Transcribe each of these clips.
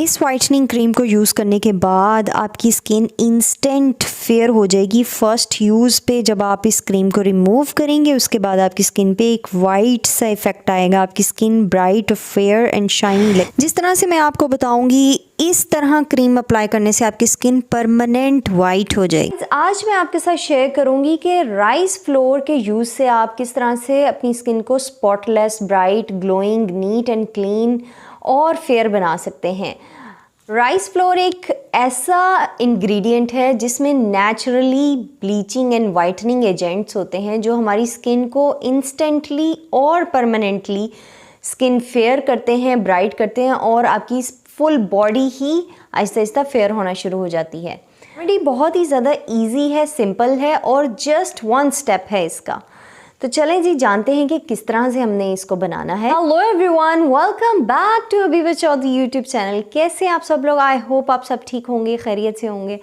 इस whitening cream को use करने के बाद आपकी स्किन इंस्टेंट फेयर हो जाएगी। फर्स्ट यूज़ पे जब आप इस क्रीम को रिमूव करेंगे उसके बाद आपकी स्किन पे एक वाइट सा इफ़ेक्ट आएगा, आपकी skin bright, fair and shiny लगे। जिस तरह से मैं आपको बताऊंगी इस तरह क्रीम अप्लाई करने से आपकी स्किन परमानेंट वाइट हो जाएगी। आज मैं आपके साथ शेयर करूंगी कि राइस फ्लोर के यूज़ से आप किस तरह से अपनी स्किन को spotless, bright, glowing, neat and clean और फेयर बना सकते हैं। राइस फ्लोर एक ऐसा इंग्रेडिएंट है जिसमें naturally bleaching and whitening agents होते हैं जो हमारी स्किन को इंस्टेंटली और परमानेंटली स्किन फेयर करते हैं, ब्राइट करते हैं और आपकी फुल बॉडी ही आहिस्ता आहिस्ता फेयर होना शुरू हो जाती है। रेमेडी बहुत ही ज़्यादा इजी है, सिंपल है और जस्ट 1 स्टेप है इसका। तो चलें जी जानते हैं कि किस तरह से हमने इसको बनाना है। Hello everyone, welcome back to Habiba Chowdhury YouTube channel. कैसे आप सब लोग? आई होप आप सब ठीक होंगे, खैरियत से होंगे।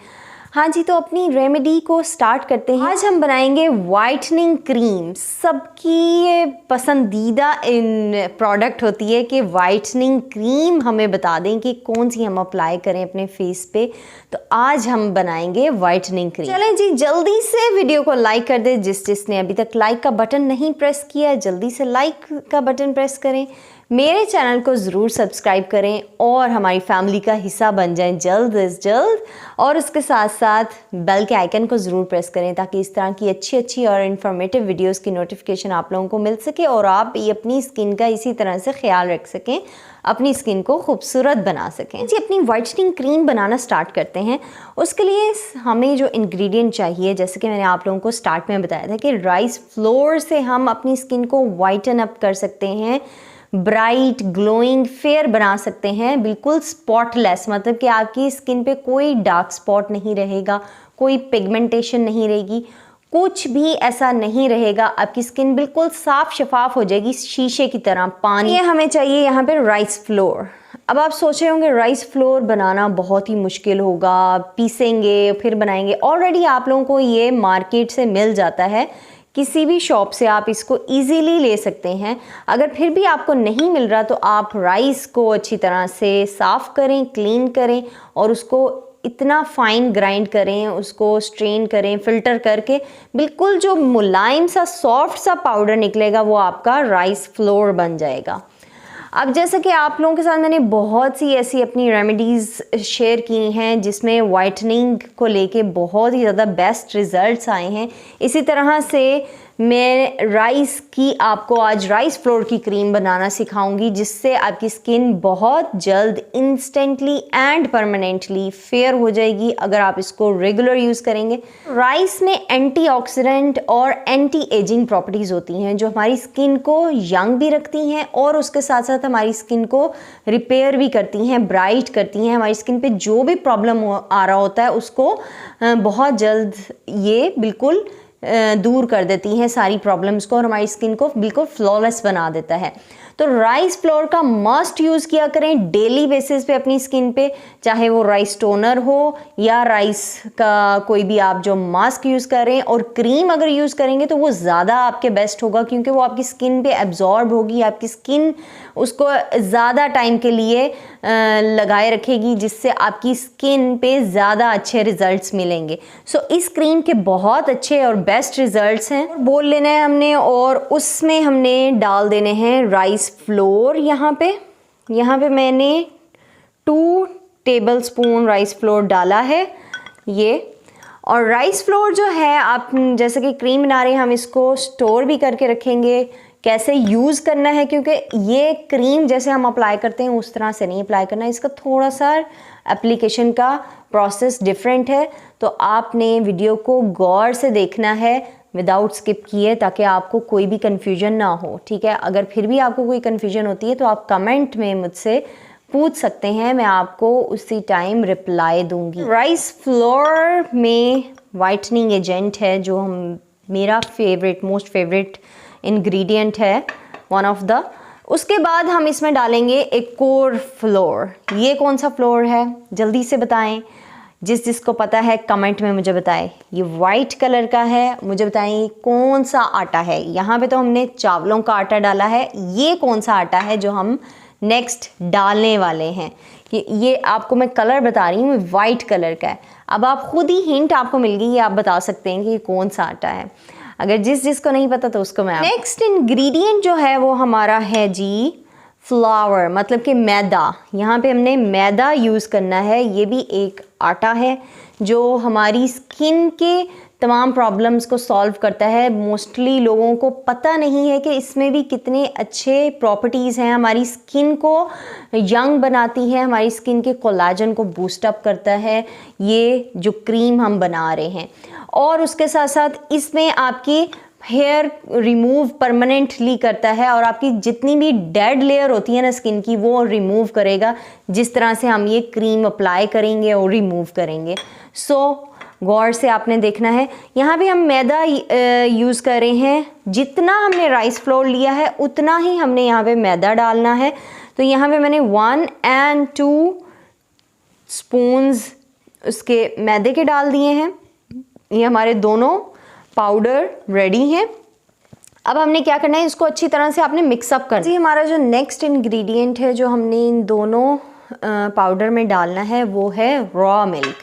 हाँ जी, तो अपनी रेमेडी को स्टार्ट करते हैं। आज हम बनाएंगे वाइटनिंग क्रीम। सबकी पसंदीदा इन प्रोडक्ट होती है कि वाइटनिंग क्रीम हमें बता दें कि कौन सी हम अप्लाई करें अपने फेस पे। तो आज हम बनाएंगे वाइटनिंग क्रीम। चलें जी जल्दी से वीडियो को लाइक कर दें। जिसने अभी तक लाइक का बटन नहीं प्रेस किया जल्दी से लाइक का बटन प्रेस करें। मेरे चैनल को ज़रूर सब्सक्राइब करें और हमारी फैमिली का हिस्सा बन जाएं जल्द अज जल्द। और उसके साथ साथ बेल के आइकन को ज़रूर प्रेस करें ताकि इस तरह की अच्छी और इन्फॉर्मेटिव वीडियोस की नोटिफिकेशन आप लोगों को मिल सके और आप ये अपनी स्किन का इसी तरह से ख्याल रख सकें, अपनी स्किन को खूबसूरत बना सकें। जी अपनी वाइटनिंग क्रीम बनाना स्टार्ट करते हैं। उसके लिए हमें जो इंग्रेडिएंट चाहिए, जैसे कि मैंने आप लोगों को स्टार्ट में बताया था कि राइस फ्लोर से हम अपनी स्किन को वाइटन अप कर सकते हैं, ब्राइट, ग्लोइंग, फेयर बना सकते हैं, बिल्कुल स्पॉटलेस, मतलब कि आपकी स्किन पे कोई डार्क स्पॉट नहीं रहेगा, कोई पिगमेंटेशन नहीं रहेगी, कुछ भी ऐसा नहीं रहेगा। आपकी स्किन बिल्कुल साफ शफाफ हो जाएगी, शीशे की तरह। पानी ये हमें चाहिए यहाँ पे राइस फ्लोर। अब आप सोच रहे होंगे राइस फ्लोर बनाना बहुत ही मुश्किल होगा, पीसेंगे फिर बनाएंगे। ऑलरेडी आप लोगों को ये मार्केट से मिल जाता है, किसी भी शॉप से आप इसको इजीली ले सकते हैं। अगर फिर भी आपको नहीं मिल रहा तो आप राइस को अच्छी तरह से साफ़ करें, क्लीन करें और उसको इतना फाइन ग्राइंड करें, उसको स्ट्रेन करें, फ़िल्टर करके बिल्कुल जो मुलायम सा सॉफ्ट सा पाउडर निकलेगा वो आपका राइस फ्लोर बन जाएगा। अब जैसे कि आप लोगों के साथ मैंने बहुत सी ऐसी अपनी रेमेडीज़ शेयर की हैं जिसमें वाइटनिंग को लेके बहुत ही ज़्यादा बेस्ट रिज़ल्ट्स आए हैं। इसी तरह से मैं राइस की आपको आज राइस फ्लोर की क्रीम बनाना सिखाऊंगी जिससे आपकी स्किन बहुत जल्द इंस्टेंटली एंड परमानेंटली फेयर हो जाएगी अगर आप इसको रेगुलर यूज़ करेंगे। राइस में एंटीऑक्सीडेंट और एंटी एजिंग प्रॉपर्टीज़ होती हैं जो हमारी स्किन को यंग भी रखती हैं और उसके साथ साथ हमारी स्किन को रिपेयर भी करती हैं, ब्राइट करती हैं। हमारी स्किन पे जो भी प्रॉब्लम आ रहा होता है उसको बहुत जल्द ये बिल्कुल दूर कर देती हैं सारी प्रॉब्लम्स को और हमारी स्किन को बिल्कुल फ्लॉलेस बना देता है। तो राइस फ्लोर का मस्ट यूज़ किया करें डेली बेसिस पे अपनी स्किन पे, चाहे वो राइस टोनर हो या राइस का कोई भी आप जो मास्क यूज़ करें। और क्रीम अगर यूज़ करेंगे तो वो ज़्यादा आपके बेस्ट होगा क्योंकि वो आपकी स्किन पे एब्जॉर्ब होगी, आपकी स्किन उसको ज़्यादा टाइम के लिए लगाए रखेगी जिससे आपकी स्किन पे ज़्यादा अच्छे रिजल्ट्स मिलेंगे। सो इस क्रीम के बहुत अच्छे और बेस्ट रिजल्ट्स हैं। बोल लेना है हमने और उसमें हमने डाल देने हैं राइस फ्लोर। यहाँ पे मैंने 2 टेबलस्पून राइस फ्लोर डाला है ये। और राइस फ्लोर जो है आप जैसे कि क्रीम बना रहे हैं हम इसको स्टोर भी करके रखेंगे। कैसे यूज़ करना है, क्योंकि ये क्रीम जैसे हम अप्लाई करते हैं उस तरह से नहीं अप्लाई करना, इसका थोड़ा सा एप्लीकेशन का प्रोसेस डिफरेंट है। तो आपने वीडियो को गौर से देखना है विदाउट स्किप किए ताकि आपको कोई भी कन्फ्यूजन ना हो, ठीक है। अगर फिर भी आपको कोई कन्फ्यूजन होती है तो आप कमेंट में मुझसे पूछ सकते हैं, मैं आपको उसी टाइम रिप्लाई दूंगी। राइस फ्लोर में वाइटनिंग एजेंट है जो मेरा मोस्ट फेवरेट इंग्रेडिएंट है, वन ऑफ द। उसके बाद हम इसमें डालेंगे एक और फ्लोर। ये कौन सा फ्लोर है जल्दी से बताएं, जिसको पता है कमेंट में मुझे बताएं। ये वाइट कलर का है, मुझे बताएं कौन सा आटा है। यहाँ पे तो हमने चावलों का आटा डाला है, ये कौन सा आटा है जो हम नेक्स्ट डालने वाले हैं। कि ये आपको मैं कलर बता रही हूँ, वाइट कलर का है। अब आप खुद ही हिंट आपको मिल गई, आप बता सकते हैं कि ये कौन सा आटा है। अगर जिसको नहीं पता तो उसको मैं नेक्स्ट इंग्रेडिएंट जो है वो हमारा है जी फ्लावर, मतलब कि मैदा। यहाँ पे हमने मैदा यूज़ करना है। ये भी एक आटा है जो हमारी स्किन के तमाम प्रॉब्लम्स को सॉल्व करता है। मोस्टली लोगों को पता नहीं है कि इसमें भी कितने अच्छे प्रॉपर्टीज़ हैं। हमारी स्किन को यंग बनाती है, हमारी स्किन के कोलाजन को बूस्ट अप करता है ये जो क्रीम हम बना रहे हैं। और उसके साथ साथ इसमें आपकी हेयर रिमूव परमानेंटली करता है और आपकी जितनी भी डेड लेयर होती है ना स्किन की, वो रिमूव करेगा जिस तरह से हम ये क्रीम अप्लाई करेंगे और रिमूव करेंगे। सो गौर से आपने देखना है। यहाँ भी हम मैदा यूज़ कर रहे हैं। जितना हमने राइस फ्लोर लिया है उतना ही हमने यहाँ पे मैदा डालना है। तो यहाँ पे मैंने 1 और 2 स्पून्स उसके मैदे के डाल दिए हैं। ये हमारे दोनों पाउडर रेडी हैं। अब हमने क्या करना है, इसको अच्छी तरह से आपने मिक्सअप करना है। जी हमारा जो नेक्स्ट इंग्रेडिएंट है जो हमने इन दोनों पाउडर में डालना है वो है रॉ मिल्क।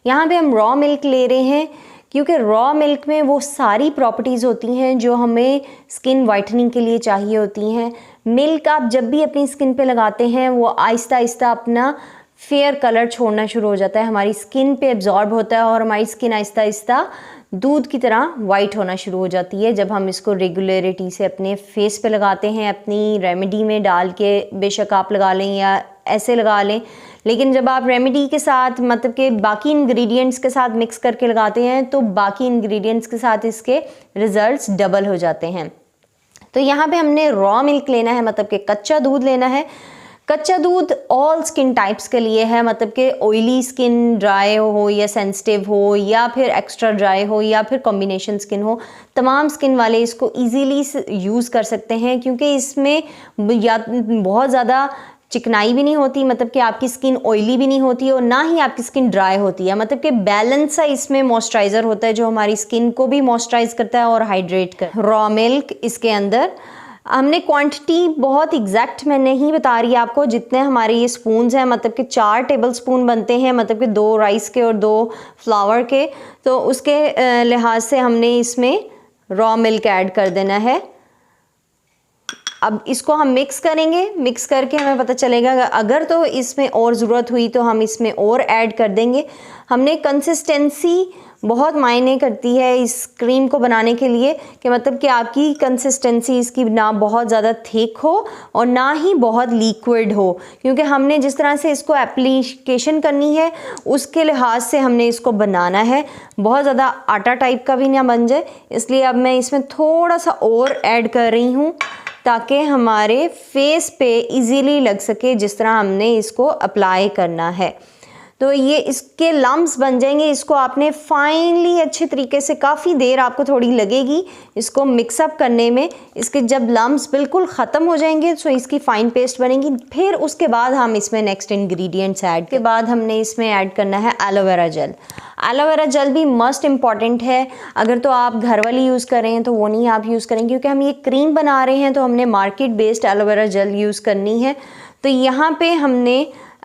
यहाँ पे हम रॉ मिल्क ले रहे हैं क्योंकि रॉ मिल्क में वो सारी प्रॉपर्टीज़ होती हैं जो हमें स्किन वाइटनिंग के लिए चाहिए होती हैं। मिल्क आप जब भी अपनी स्किन पे लगाते हैं वो आहिस्ता आहिस्ता अपना फेयर कलर छोड़ना शुरू हो जाता है, हमारी स्किन पे एब्जॉर्ब होता है और हमारी स्किन आहिस्ता आहिस्ता दूध की तरह वाइट होना शुरू हो जाती है जब हम इसको रेगुलरिटी से अपने फेस पे लगाते हैं, अपनी रेमेडी में डाल के। बेशक आप लगा लें या ऐसे लगा लें, लेकिन जब आप रेमेडी के साथ मतलब कि बाकी इंग्रेडिएंट्स के साथ मिक्स करके लगाते हैं तो बाकी इंग्रेडिएंट्स के साथ इसके रिजल्ट्स डबल हो जाते हैं। तो यहाँ पे हमने रॉ मिल्क लेना है, मतलब कि कच्चा दूध लेना है। कच्चा दूध ऑल स्किन टाइप्स के लिए है, मतलब कि ऑयली स्किन, ड्राई हो या सेंसिटिव हो या फिर एक्स्ट्रा ड्राई हो या फिर कॉम्बिनेशन स्किन हो, तमाम स्किन वाले इसको इजीली यूज़ कर सकते हैं क्योंकि इसमें या बहुत ज़्यादा चिकनाई भी नहीं होती, मतलब कि आपकी स्किन ऑयली भी नहीं होती और ना ही आपकी स्किन ड्राई होती है। मतलब कि बैलेंस सा इसमें मॉइस्चराइज़र होता है जो हमारी स्किन को भी मॉइस्चराइज करता है और हाइड्रेट करता है। रॉ मिल्क इसके अंदर हमने क्वांटिटी बहुत एग्जैक्ट मैं नहीं बता रही आपको, जितने हमारे ये स्पून्स हैं, मतलब कि 4 टेबल स्पून बनते हैं, मतलब कि 2 राइस के और 2 फ्लावर के। तो उसके लिहाज से हमने इसमें रॉ मिल्क ऐड कर देना है। अब इसको हम मिक्स करेंगे, मिक्स करके हमें पता चलेगा अगर तो इसमें और ज़रूरत हुई तो हम इसमें और ऐड कर देंगे। हमने कंसिस्टेंसी बहुत मायने करती है इस क्रीम को बनाने के लिए कि मतलब कि आपकी कंसिस्टेंसी इसकी ना बहुत ज़्यादा थिक हो और ना ही बहुत लिक्विड हो, क्योंकि हमने जिस तरह से इसको एप्लीकेशन करनी है उसके लिहाज से हमने इसको बनाना है। बहुत ज़्यादा आटा टाइप का भी ना बन जाए, इसलिए अब मैं इसमें थोड़ा सा और ऐड कर रही हूँ ताकि हमारे फेस पे इजीली लग सके जिस तरह हमने इसको अप्लाई करना है। तो ये इसके लम्ब्स बन जाएंगे। इसको आपने फाइनली अच्छे तरीके से, काफ़ी देर आपको थोड़ी लगेगी इसको मिक्सअप करने में। इसके जब लम्ब्स बिल्कुल ख़त्म हो जाएंगे तो इसकी फ़ाइन पेस्ट बनेगी। फिर उसके बाद हम इसमें नेक्स्ट इंग्रेडिएंट्स ऐड के बाद हमने इसमें ऐड करना है एलोवेरा जेल। एलोवेरा जेल भी मस्ट इम्पॉर्टेंट है। अगर तो आप घर वाली यूज़ कर रहे हैं तो वो नहीं आप यूज़ करेंगे, क्योंकि हम ये क्रीम बना रहे हैं तो हमने market based aloe vera gel use करनी है। तो यहाँ पे हमने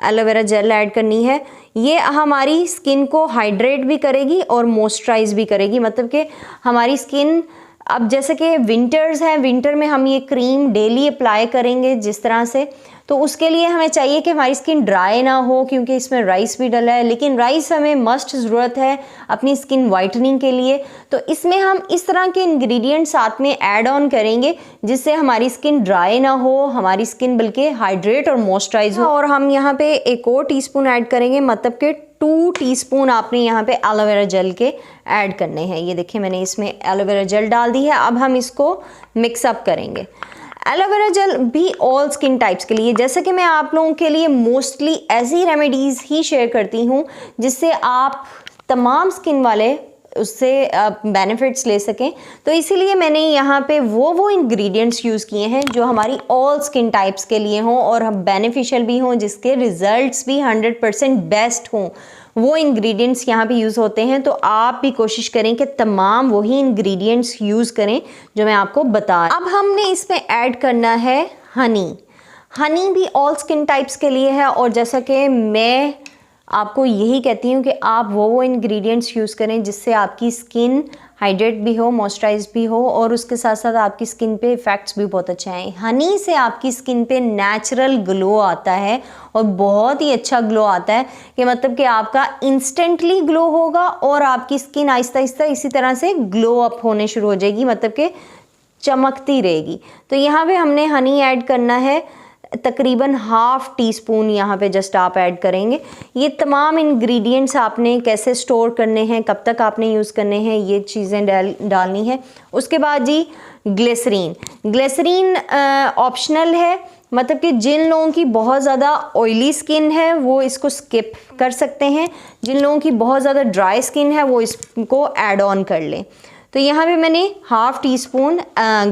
एलोवेरा जेल ऐड करनी है। ये हमारी स्किन को हाइड्रेट भी करेगी और मॉइस्चराइज भी करेगी। मतलब कि हमारी स्किन, अब जैसे कि विंटर्स हैं, विंटर में हम ये क्रीम डेली अप्लाई करेंगे जिस तरह से, तो उसके लिए हमें चाहिए कि हमारी स्किन ड्राई ना हो, क्योंकि इसमें राइस भी डला है। लेकिन राइस हमें मस्ट ज़रूरत है अपनी स्किन वाइटनिंग के लिए। तो इसमें हम इस तरह के इंग्रेडिएंट साथ में ऐड ऑन करेंगे जिससे हमारी स्किन ड्राई ना हो, हमारी स्किन बल्कि हाइड्रेट और मॉइस्चराइज हो। और हम यहाँ पे एक और टीस्पून ऐड करेंगे, मतलब कि 2 टीस्पून आपने यहाँ पे एलोवेरा जेल के ऐड करने हैं। ये देखिए मैंने इसमें एलोवेरा जेल डाल दी है। अब हम इसको मिक्सअप करेंगे। एलोवेरा जेल भी ऑल स्किन टाइप्स के लिए, जैसे कि मैं आप लोगों के लिए मोस्टली ऐसी रेमेडीज़ ही शेयर करती हूँ जिससे आप तमाम स्किन वाले उससे बेनिफिट्स ले सकें, तो इसीलिए मैंने यहाँ पे वो इंग्रेडिएंट्स यूज़ किए हैं जो हमारी ऑल स्किन टाइप्स के लिए हों और बेनिफिशियल भी हों, जिसके रिजल्ट्स भी 100% बेस्ट हों। वो इंग्रेडिएंट्स यहाँ पे यूज़ होते हैं। तो आप भी कोशिश करें कि तमाम वही इंग्रेडिएंट्स यूज़ करें जो मैं आपको बता। अब हमने इसमें ऐड करना है हनी। हनी भी ऑल स्किन टाइप्स के लिए है, और जैसा कि मैं आपको यही कहती हूँ कि आप वो इंग्रेडिएंट्स यूज़ करें जिससे आपकी स्किन हाइड्रेट भी हो, मॉइस्चराइज भी हो, और उसके साथ साथ आपकी स्किन पे इफ़ेक्ट्स भी बहुत अच्छे आए। हनी से आपकी स्किन पे नेचुरल ग्लो आता है, और बहुत ही अच्छा ग्लो आता है कि मतलब कि आपका इंस्टेंटली ग्लो होगा और आपकी स्किन आहिस्ता आहिस्ता इसी तरह से ग्लो अप होने शुरू हो जाएगी, मतलब कि चमकती रहेगी। तो यहाँ पे हमने हनी ऐड करना है, तकरीबन ½ टीस्पून यहाँ पे जस्ट आप ऐड करेंगे। ये तमाम इंग्रेडिएंट्स आपने कैसे स्टोर करने हैं, कब तक आपने यूज़ करने हैं, ये चीज़ें डालनी है। उसके बाद जी ग्लिसरीन ऑप्शनल है, मतलब कि जिन लोगों की बहुत ज़्यादा ऑयली स्किन है वो इसको स्किप कर सकते हैं, जिन लोगों की बहुत ज़्यादा ड्राई स्किन है वो इसको ऐड ऑन कर लें। तो यहाँ पे मैंने ½ टीस्पून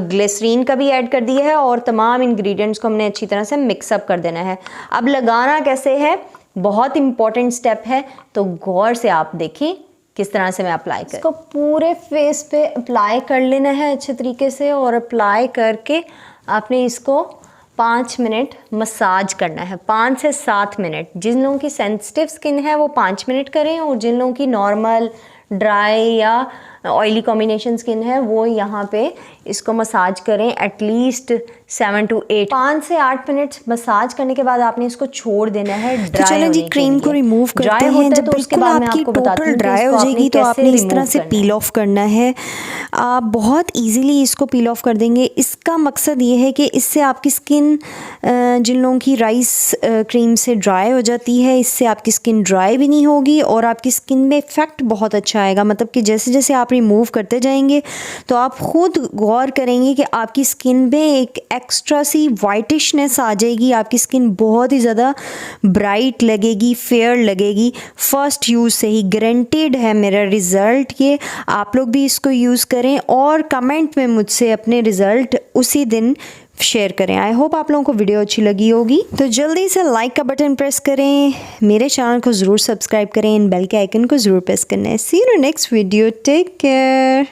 ग्लिसरीन का भी ऐड कर दिया है, और तमाम इंग्रेडिएंट्स को हमने अच्छी तरह से मिक्सअप कर देना है। अब लगाना कैसे है, बहुत इंपॉर्टेंट स्टेप है, तो गौर से आप देखिए किस तरह से मैं अप्लाई कर, इसको पूरे फेस पे अप्लाई कर लेना है अच्छे तरीके से, और अप्लाई करके आपने इसको 5 मिनट मसाज करना है, 5 से 7 मिनट। जिन लोगों की सेंसिटिव स्किन है वो 5 मिनट करें, और जिन लोगों की नॉर्मल ड्राई या ऑयली कॉम्बिनेशन स्किन है वो यहाँ पे इसको मसाज करें एटलीस्ट 7 to 8, 5 से 8 मिनट मसाज करने के बाद आपने इसको छोड़ देना है ड्राई। तो चलें जी, क्रीम को रिमूव करते हैं। जब बिल्कुल आपकी टोटल ड्राई हो जाएगी तो आपने इस तरह से पील ऑफ करना है। आप बहुत इजीली इसको पील ऑफ कर देंगे। इसका मकसद ये है कि इससे आपकी स्किन, जिन लोगों की राइस क्रीम से ड्राई हो जाती है, इससे आपकी स्किन ड्राई भी नहीं होगी और आपकी स्किन में इफेक्ट बहुत अच्छा आएगा। मतलब कि जैसे जैसे आप रिमूव करते जाएंगे तो आप खुद गौर करेंगे कि आपकी स्किन में एक एक्स्ट्रा सी वाइटिशनेस आ जाएगी, आपकी स्किन बहुत ही ज़्यादा ब्राइट लगेगी, फेयर लगेगी। फर्स्ट यूज़ से ही गारंटेड है मेरा रिज़ल्ट ये। आप लोग भी इसको यूज़ करें और कमेंट में मुझसे अपने रिज़ल्ट उसी दिन शेयर करें। आई होप आप लोगों को वीडियो अच्छी लगी होगी। तो जल्दी से लाइक का बटन प्रेस करें, मेरे चैनल को ज़रूर सब्सक्राइब करें, बेल के आइकन को ज़रूर प्रेस करना है। See you next video, take care.